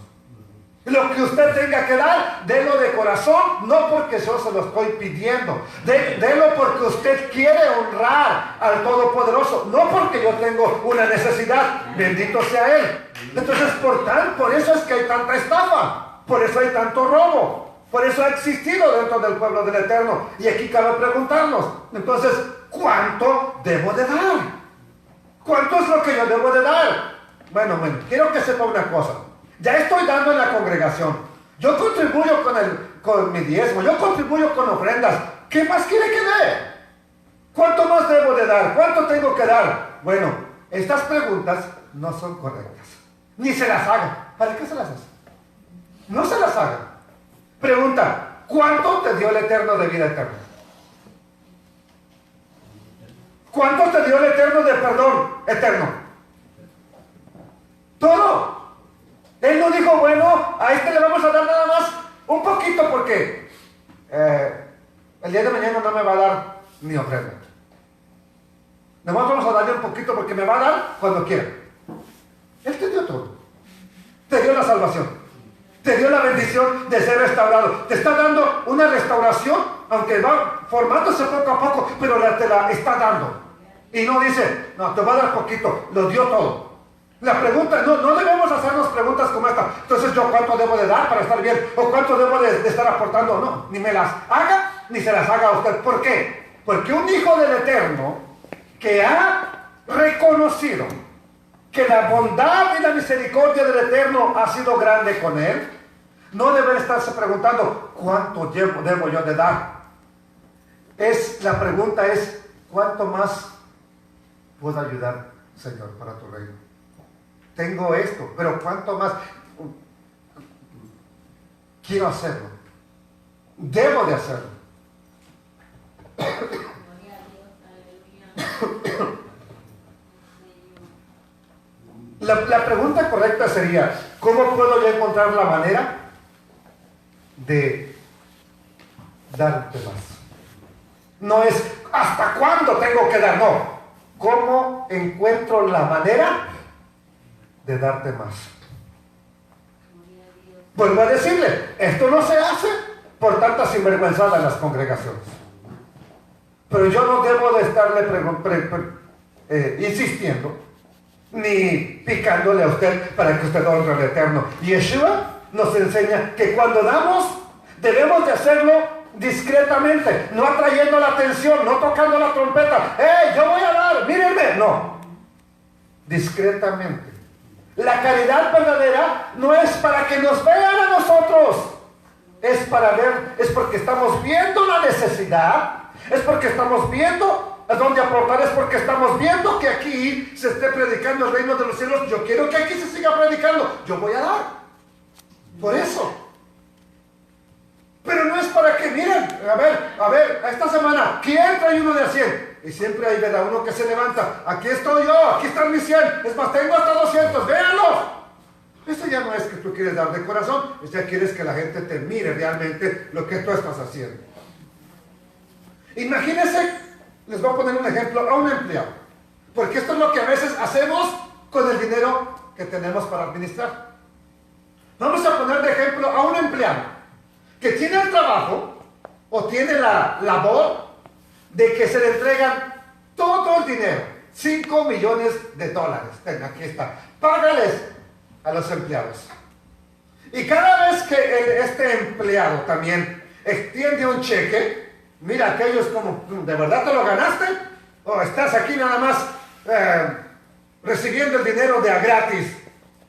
Lo que usted tenga que dar, délo de corazón, no porque yo se lo estoy pidiendo. Délo porque usted quiere honrar al Todopoderoso, no porque yo tengo una necesidad. Bendito sea Él. Entonces, por eso es que hay tanta estafa, por eso hay tanto robo, por eso ha existido dentro del pueblo del Eterno. Y aquí cabe preguntarnos, entonces, ¿cuánto debo de dar? ¿Cuánto es lo que yo debo de dar? Bueno, quiero que sepa una cosa. Ya estoy dando en la congregación. Yo contribuyo con mi diezmo. Yo contribuyo con ofrendas. ¿Qué más quiere que dé? ¿Cuánto más debo de dar? ¿Cuánto tengo que dar? Bueno, estas preguntas no son correctas. Ni se las haga. ¿Para qué se las hace? No se las haga. Pregunta, ¿cuánto te dio el Eterno de vida eterna? ¿Cuánto te dio el Eterno de perdón eterno? Todo. Él no dijo, bueno, a este le vamos a dar nada más un poquito porque el día de mañana no me va a dar ni ofrenda. Nada más vamos a darle un poquito porque me va a dar cuando quiera. Él te dio todo. Te dio la salvación. Te dio la bendición de ser restaurado. Te está dando una restauración, aunque va formándose poco a poco, pero te la está dando. Y no dice, no, te va a dar poquito, lo dio todo. La pregunta, no debemos hacernos preguntas como esta. Entonces, ¿yo cuánto debo de dar para estar bien? ¿O cuánto debo de estar aportando? No, ni me las haga, ni se las haga a usted. ¿Por qué? Porque un hijo del Eterno que ha reconocido que la bondad y la misericordia del Eterno ha sido grande con él, no debe estarse preguntando, ¿cuánto debo yo de dar? La pregunta es, ¿cuánto más puedo ayudar, Señor, para tu reino? Tengo esto, pero ¿cuánto más? Quiero hacerlo. Debo de hacerlo. La pregunta correcta sería, ¿cómo puedo yo encontrar la manera de darte más? No es, ¿hasta cuándo tengo que dar? No. ¿Cómo encuentro la manera de darte más? Vuelvo a decirle, esto no se hace por tanta sinvergüenzada en las congregaciones. Pero yo no debo de estarle insistiendo, ni picándole a usted para que usted honre al Eterno. Yeshua nos enseña que cuando damos, debemos de hacerlo discretamente, no atrayendo la atención, no tocando la trompeta. ¡Hey, yo voy a dar! ¡Mírenme! No. Discretamente. La caridad verdadera no es para que nos vean a nosotros. Es para ver, es porque estamos viendo la necesidad, es porque estamos viendo a dónde aportar, es porque estamos viendo que aquí se esté predicando el reino de los cielos. Yo quiero que aquí se siga predicando. Yo voy a dar. Por eso. Pero no es para que, miren, a ver, esta semana, ¿quién trae uno de a 100? Y siempre hay, ¿verdad?, uno que se levanta. Aquí estoy yo, aquí están mis 100. Es más, tengo hasta 200, véanlos. Eso ya no es que tú quieres dar de corazón, ya quieres que la gente te mire realmente lo que tú estás haciendo. Imagínense, les voy a poner un ejemplo a un empleado. Porque esto es lo que a veces hacemos con el dinero que tenemos para administrar. Vamos a poner de ejemplo a un empleado que tiene el trabajo o tiene la labor de que se le entregan todo el dinero, $5 millones. Tenga, aquí está. Págales a los empleados. Y cada vez que este empleado también extiende un cheque, mira, aquello es como, ¿de verdad te lo ganaste? ¿O estás aquí nada más recibiendo el dinero de a gratis?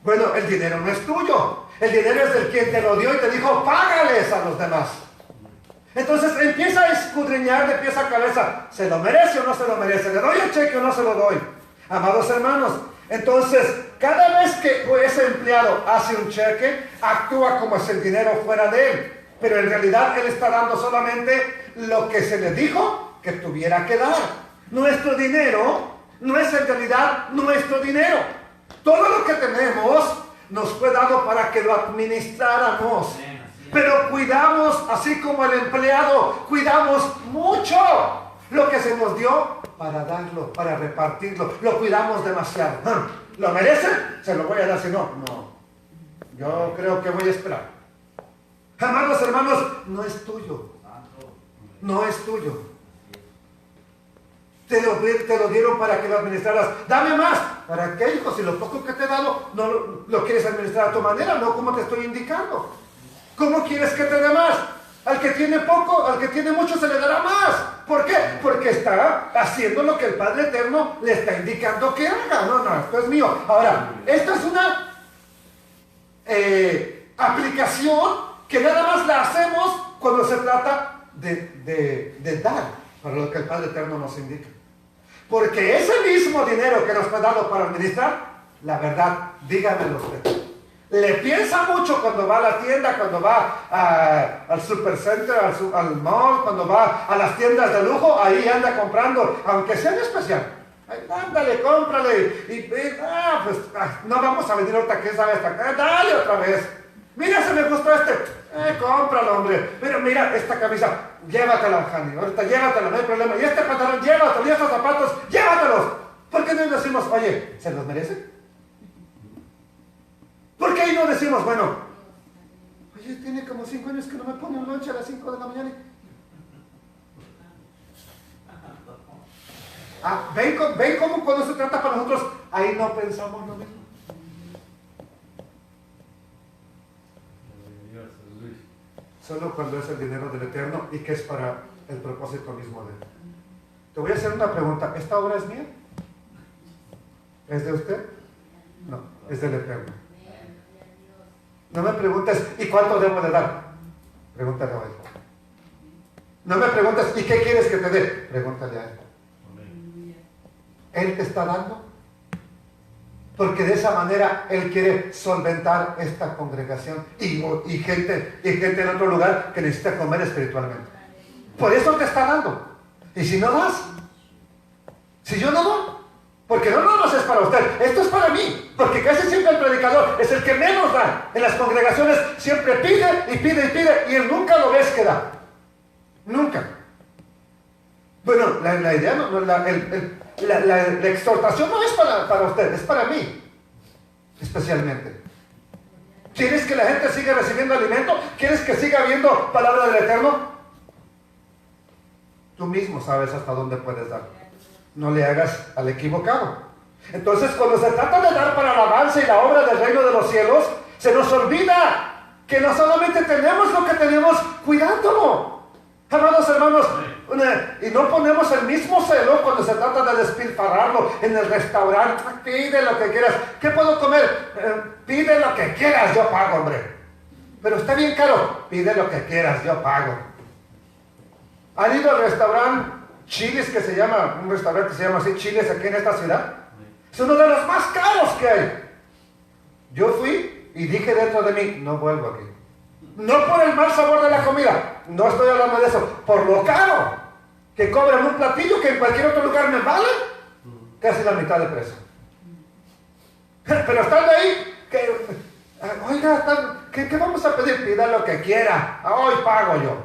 Bueno, el dinero no es tuyo. El dinero es del quien te lo dio y te dijo, págales a los demás. Entonces empieza a escudriñar de pies a cabeza. ¿Se lo merece o no se lo merece? ¿Le doy el cheque o no se lo doy? Amados hermanos, entonces cada vez que ese empleado hace un cheque, actúa como si el dinero fuera de él. Pero en realidad él está dando solamente lo que se le dijo que tuviera que dar. Nuestro dinero no es en realidad nuestro dinero. Todo lo que tenemos nos fue dado para que lo administráramos. Pero cuidamos, así como el empleado, cuidamos mucho lo que se nos dio para darlo, para repartirlo. Lo cuidamos demasiado. ¿Lo merece? Se lo voy a dar, si no, no. Yo creo que voy a esperar. Amados hermanos, no es tuyo. No es tuyo. Te lo dieron para que lo administraras. Dame más. ¿Para qué, hijo? Si lo poco que te he dado no lo quieres administrar a tu manera, no como te estoy indicando. ¿Cómo quieres que te dé más? Al que tiene poco, al que tiene mucho se le dará más. ¿Por qué? Porque está haciendo lo que el Padre Eterno le está indicando que haga. No, esto es mío. Ahora, esta es una aplicación que nada más la hacemos cuando se trata de dar para lo que el Padre Eterno nos indica. Porque ese mismo dinero que nos fue dado para administrar, la verdad, dígamelo usted, le piensa mucho cuando va a la tienda, cuando va al supercenter, al mall, cuando va a las tiendas de lujo, ahí anda comprando, aunque sea en especial. Ándale, cómprale. No vamos a venir ahorita, ¿qué sabe esta? Dale otra vez. Mira, se me gustó cómpralo, hombre. Pero mira, esta camisa, llévatela, Jani. Ahorita llévatela, no hay problema. Y este pantalón, llévatelo. Y estos zapatos, llévatelos. ¿Por qué no decimos, oye, ¿se los merece? ¿Por qué ahí no decimos, bueno, oye, tiene como 5 años que no me pone un lunch a las 5 de la mañana? ¿Ven cómo cuando se trata para nosotros, ahí no pensamos lo mismo? Solo cuando es el dinero del Eterno y que es para el propósito mismo de Él. Te voy a hacer una pregunta. ¿Esta obra es mía? ¿Es de usted? No, es del Eterno. No me preguntes, ¿y cuánto debo de dar? Pregúntale a Él. No me preguntes, ¿y qué quieres que te dé? Pregúntale a Él. Él te está dando. Porque de esa manera Él quiere solventar esta congregación y gente en otro lugar que necesita comer espiritualmente. Por eso te está dando. Y si no das, si yo no doy, porque no más es para usted, esto es para mí. Porque casi siempre el predicador es el que menos da. En las congregaciones siempre pide y pide y pide y él nunca lo ves que da. Nunca. Bueno, la idea, la exhortación no es para usted, es para mí, especialmente. ¿Quieres que la gente siga recibiendo alimento? ¿Quieres que siga habiendo palabra del Eterno? Tú mismo sabes hasta dónde puedes dar. No le hagas al equivocado. Entonces, cuando se trata de dar para el avance y la obra del reino de los cielos, se nos olvida que no solamente tenemos lo que tenemos, cuidándolo. Amados hermanos, y no ponemos el mismo celo cuando se trata de despilfarrarlo en el restaurante. Pide lo que quieras. ¿Qué puedo comer? Pide lo que quieras, yo pago, hombre. Pero está bien caro. Pide lo que quieras, yo pago. ¿Han ido al restaurante Chiles, que se llama, un restaurante que se llama así, Chiles, aquí en esta ciudad? Es uno de los más caros que hay. Yo fui y dije dentro de mí, no vuelvo aquí. No por el mal sabor de la comida, no estoy hablando de eso, por lo caro que cobran un platillo que en cualquier otro lugar me vale casi la mitad de precio. Pero estando ahí, oiga, ¿qué vamos a pedir? Pida lo que quiera, hoy pago yo.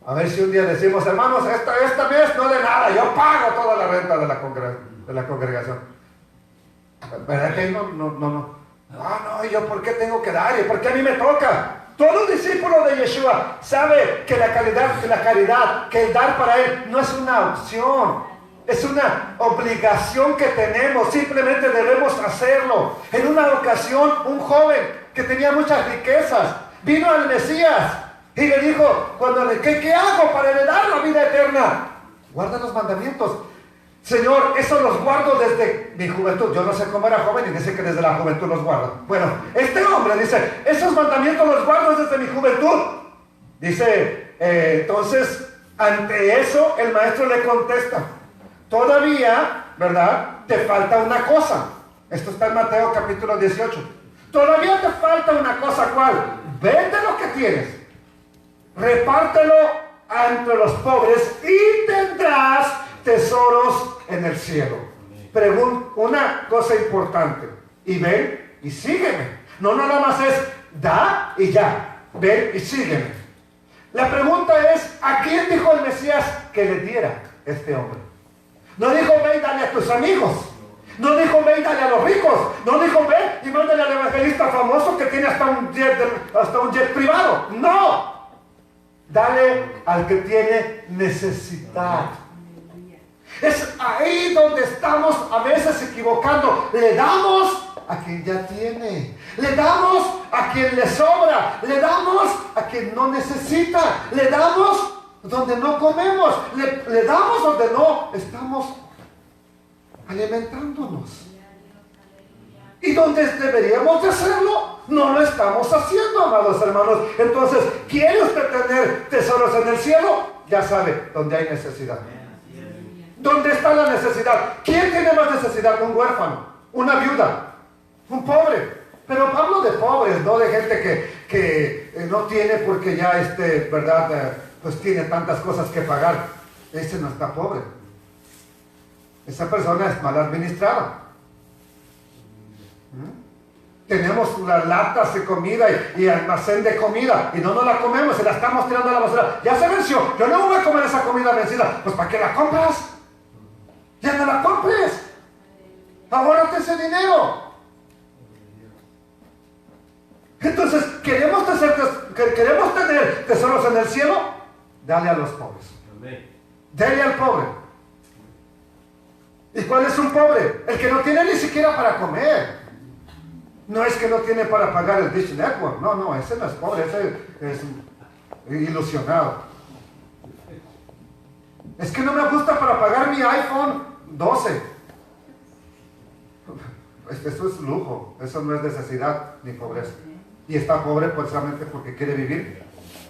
A ver si un día decimos, hermanos, esta mes no de nada, yo pago toda la renta de la congregación. ¿Verdad que no? No, ¿yo por qué tengo que dar? ¿Y por qué a mí me toca? Todo discípulo de Yeshua sabe que la caridad, que el dar para él no es una opción, es una obligación que tenemos, simplemente debemos hacerlo. En una ocasión, un joven que tenía muchas riquezas vino al Mesías y le dijo, ¿qué hago para heredar la vida eterna? Guarda los mandamientos. Señor, eso los guardo desde mi juventud. Yo no sé cómo era joven y dice que desde la juventud los guardo. Bueno, este hombre dice, esos mandamientos los guardo desde mi juventud. Dice, entonces, ante eso el maestro le contesta, todavía, ¿verdad? Te falta una cosa. Esto está en Mateo capítulo 18. Todavía te falta una cosa, ¿cuál? Vende lo que tienes, repártelo entre los pobres y tendrás tesoros en el cielo. Una cosa importante, y ven y sígueme. No nada más es da y ya, ven y sígueme. La pregunta es, ¿a quién dijo el Mesías que le diera este hombre? No dijo ve y dale a tus amigos, no dijo ve y dale a los ricos, no dijo ve y mándale al evangelista famoso que tiene hasta un jet privado. No, dale al que tiene necesidad. Es ahí donde estamos a veces equivocando. Le damos a quien ya tiene, le damos a quien le sobra, le damos a quien no necesita, le damos donde no comemos, le damos donde no estamos alimentándonos. Y donde deberíamos de hacerlo, no lo estamos haciendo, amados hermanos. Entonces, ¿quiere usted tener tesoros en el cielo? Ya sabe, donde hay necesidad. ¿Dónde está la necesidad? ¿Quién tiene más necesidad? Un huérfano, una viuda, un pobre. Pero hablo de pobres, no de gente que no tiene porque ya ¿verdad? Pues tiene tantas cosas que pagar. Ese no está pobre. Esa persona es mal administrada. Tenemos las latas de comida y almacén de comida y no nos la comemos, se la estamos tirando a la basura. Ya se venció, yo no voy a comer esa comida vencida. Pues ¿para qué la compras? Ya no la compres. Ahórrate ese dinero. Entonces, ¿queremos tener tesoros en el cielo? Dale a los pobres. Dale al pobre. ¿Y cuál es un pobre? El que no tiene ni siquiera para comer. No es que no tiene para pagar el Dish Network. No, ese no es pobre, ese es ilusionado. Es que no me gusta para pagar mi iPhone 12. Eso es lujo, eso no es necesidad ni pobreza. Y está pobre precisamente porque quiere vivir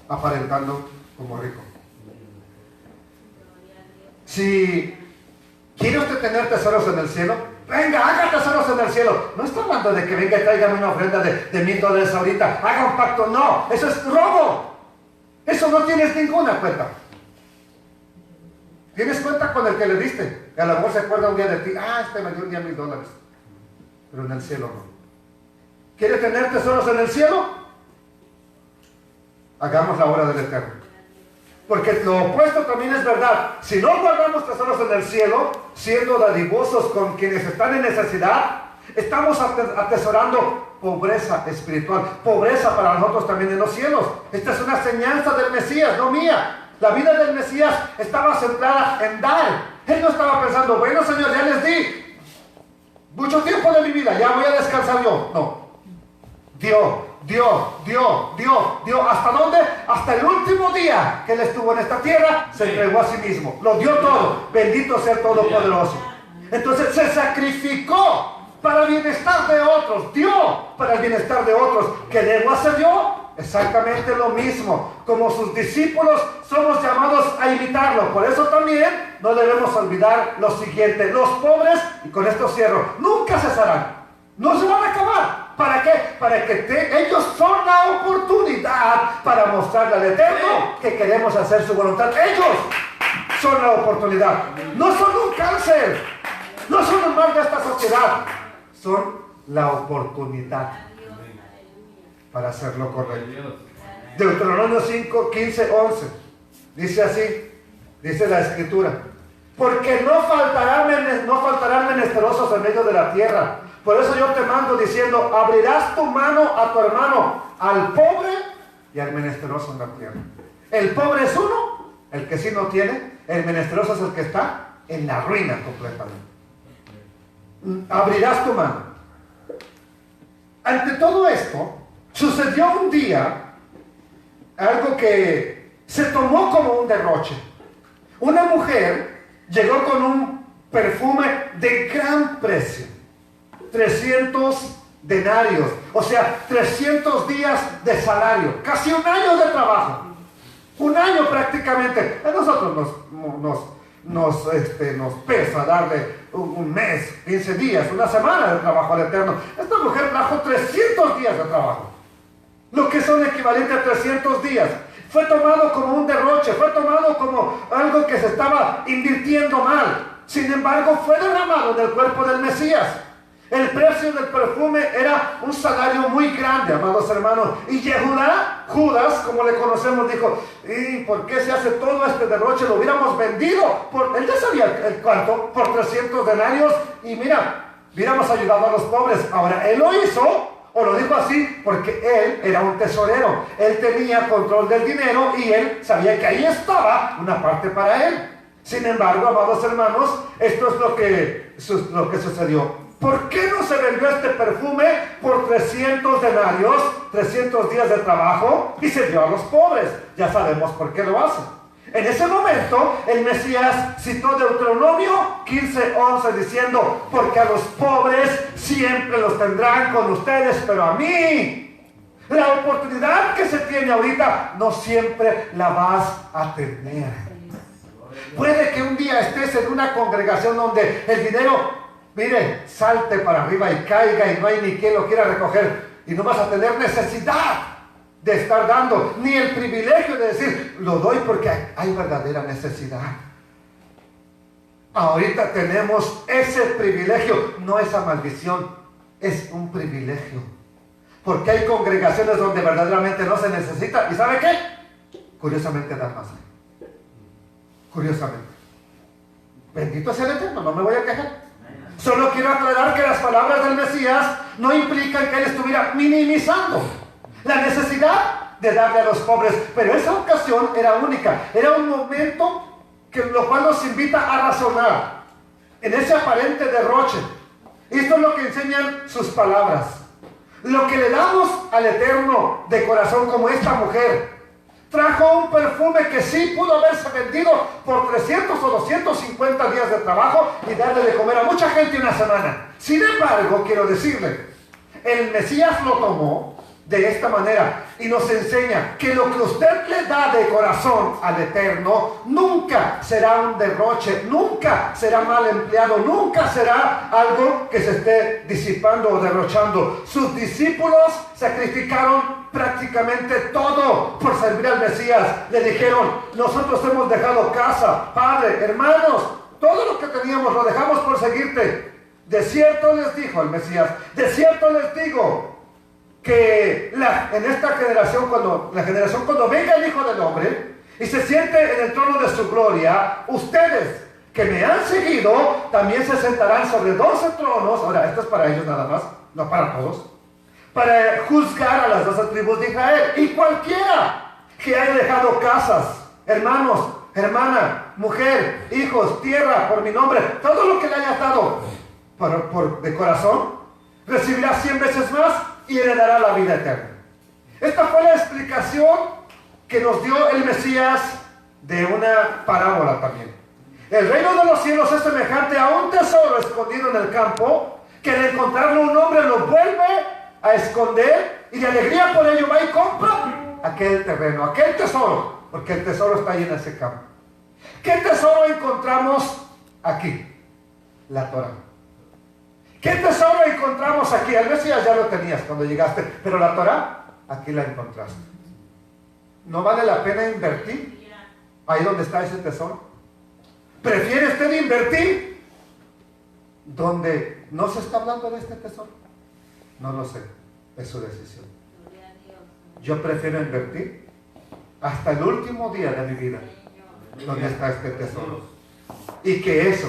aparentando como rico. Si quiere usted tener tesoros en el cielo, venga, haga tesoros en el cielo. No está hablando de que venga y tráigame una ofrenda de $1,000 ahorita, haga un pacto. No, eso es robo. Eso no tienes ninguna cuenta. ¿Tienes cuenta con el que le diste? Que a lo mejor se acuerda un día de ti. Me dio un día $1,000. Pero en el cielo no. ¿Quiere tener tesoros en el cielo? Hagamos la obra del Eterno. Porque lo opuesto también es verdad. Si no guardamos tesoros en el cielo, siendo dadivosos con quienes están en necesidad, estamos atesorando pobreza espiritual, pobreza para nosotros también en los cielos. Esta es una enseñanza del Mesías, no mía. La vida del Mesías estaba centrada en dar. Él no estaba pensando, bueno, Señor, ya les di mucho tiempo de mi vida, ya voy a descansar yo. No. Dio. ¿Hasta dónde? Hasta el último día que Él estuvo en esta tierra, se entregó a sí mismo. Lo dio todo. Bendito sea el Todopoderoso. Entonces se sacrificó para el bienestar de otros. Dio para el bienestar de otros. ¿Qué debo hacer yo? Exactamente lo mismo. Como sus discípulos somos llamados a imitarlo. Por eso también no debemos olvidar lo siguiente. Los pobres, y con esto cierro, nunca cesarán. No se van a acabar. ¿Para qué? Para que ellos son la oportunidad para mostrarle al Eterno que queremos hacer su voluntad. Ellos son la oportunidad. No son un cáncer. No son un mal de esta sociedad. Son la oportunidad para hacer lo correcto. Deuteronomio 5, 15, 11. Dice así, dice la Escritura. Porque no faltarán menesterosos en medio de la tierra. Por eso yo te mando diciendo, abrirás tu mano a tu hermano, al pobre y al menesteroso en la tierra. El pobre es uno, el que sí no tiene. El menesteroso es el que está en la ruina completamente. Abrirás tu mano. Ante todo esto, sucedió un día algo que se tomó como un derroche. Una mujer llegó con un perfume de gran precio, 300 denarios, o sea, 300 días de salario, casi un año de trabajo, un año prácticamente. A nosotros nos pesa darle un mes, 15 días, una semana de trabajo al Eterno. Esta mujer trajo 300 días de trabajo, lo que son equivalentes a 300 días. Fue tomado como un derroche, fue tomado como algo que se estaba invirtiendo mal. Sin embargo, fue derramado en el cuerpo del Mesías. El precio del perfume era un salario muy grande, amados hermanos. Y Judas, como le conocemos, dijo, ¿y por qué se hace todo este derroche? Lo hubiéramos vendido. Él ya sabía el cuánto, por 300 denarios. Y mira, hubiéramos ayudado a los pobres. Ahora, él lo hizo, o lo dijo así, porque él era un tesorero. Él tenía control del dinero y él sabía que ahí estaba una parte para él. Sin embargo, amados hermanos, esto es lo que sucedió. ¿Por qué no se vendió este perfume por 300 denarios, 300 días de trabajo, y se dio a los pobres? Ya sabemos por qué lo hace. En ese momento, el Mesías citó Deuteronomio 15, 11, diciendo, porque a los pobres siempre los tendrán con ustedes, pero a mí, la oportunidad que se tiene ahorita, no siempre la vas a tener. Puede que un día estés en una congregación donde el dinero, mire, salte para arriba y caiga y no hay ni quien lo quiera recoger, y no vas a tener necesidad de estar dando, ni el privilegio de decir, lo doy porque hay verdadera necesidad. Ahorita tenemos ese privilegio, no esa maldición, es un privilegio. Porque hay congregaciones donde verdaderamente no se necesita, ¿y sabe qué? Curiosamente da más. Curiosamente. Bendito sea el Eterno, no me voy a quejar. Solo quiero aclarar que las palabras del Mesías no implican que él estuviera minimizando la necesidad de darle a los pobres, pero esa ocasión era única, era un momento lo cual nos invita a razonar en ese aparente derroche. Esto es lo que enseñan sus palabras. Lo que le damos al Eterno de corazón, como esta mujer, trajo un perfume que sí pudo haberse vendido por 300 o 250 días de trabajo y darle de comer a mucha gente una semana. Sin embargo, quiero decirle, el Mesías lo tomó de esta manera y nos enseña que lo que usted le da de corazón al Eterno nunca será un derroche, nunca será mal empleado, nunca será algo que se esté disipando o derrochando. Sus discípulos sacrificaron prácticamente todo por servir al Mesías. Le dijeron, nosotros hemos dejado casa, padre, hermanos, todo lo que teníamos lo dejamos por seguirte. De cierto les dijo el Mesías, de cierto les digo que en esta generación, cuando venga el Hijo del Hombre y se siente en el trono de su gloria, ustedes que me han seguido también se sentarán sobre 12 tronos. Ahora, esto es para ellos nada más, no para todos, para juzgar a las 12 tribus de Israel. Y cualquiera que haya dejado casas, hermanos, hermana, mujer, hijos, tierra, por mi nombre, todo lo que le hayas dado de corazón, recibirá 100 veces más y heredará la vida eterna. Esta fue la explicación que nos dio el Mesías de una parábola también. El reino de los cielos es semejante a un tesoro escondido en el campo, que al encontrarlo un hombre lo vuelve a esconder y de alegría por ello va y compra aquel terreno, aquel tesoro, porque el tesoro está ahí en ese campo. ¿Qué tesoro encontramos aquí? La Torah. ¿Qué tesoro encontramos aquí? El Mesías ya lo tenías cuando llegaste, pero la Torah, aquí la encontraste. ¿No vale la pena invertir ahí donde está ese tesoro? ¿Prefiere usted invertir donde no se está hablando de este tesoro? No lo sé, es su decisión. Yo prefiero invertir hasta el último día de mi vida donde está este tesoro, y que eso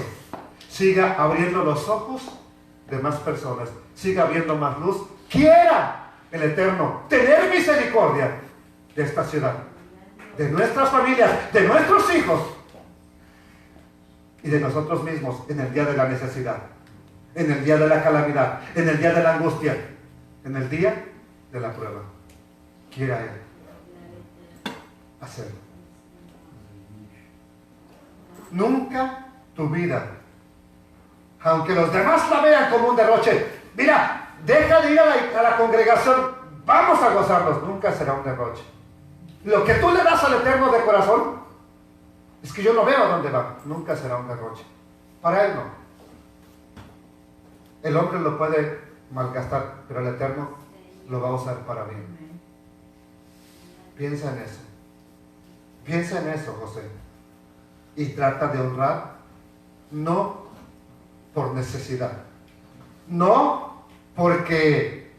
siga abriendo los ojos de más personas, siga habiendo más luz. Quiera el Eterno tener misericordia de esta ciudad, de nuestras familias, de nuestros hijos y de nosotros mismos en el día de la necesidad, en el día de la calamidad, en el día de la angustia, en el día de la prueba. Quiera Él hacerlo. Nunca tu vida, aunque los demás la vean como un derroche, mira, deja de ir a la congregación, vamos a gozarnos, nunca será un derroche. Lo que tú le das al Eterno de corazón, es que yo no veo a dónde va, nunca será un derroche. Para Él no. El hombre lo puede malgastar, pero el Eterno lo va a usar para bien. Piensa en eso. Piensa en eso, José. Y trata de honrar, no por necesidad, no porque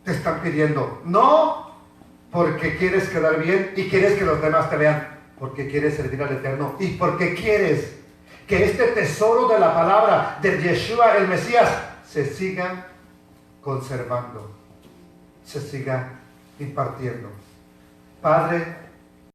te están pidiendo, no porque quieres quedar bien y quieres que los demás te vean, porque quieres servir al Eterno y porque quieres que este tesoro de la palabra de Yeshua el Mesías se siga conservando, se siga impartiendo. Padre,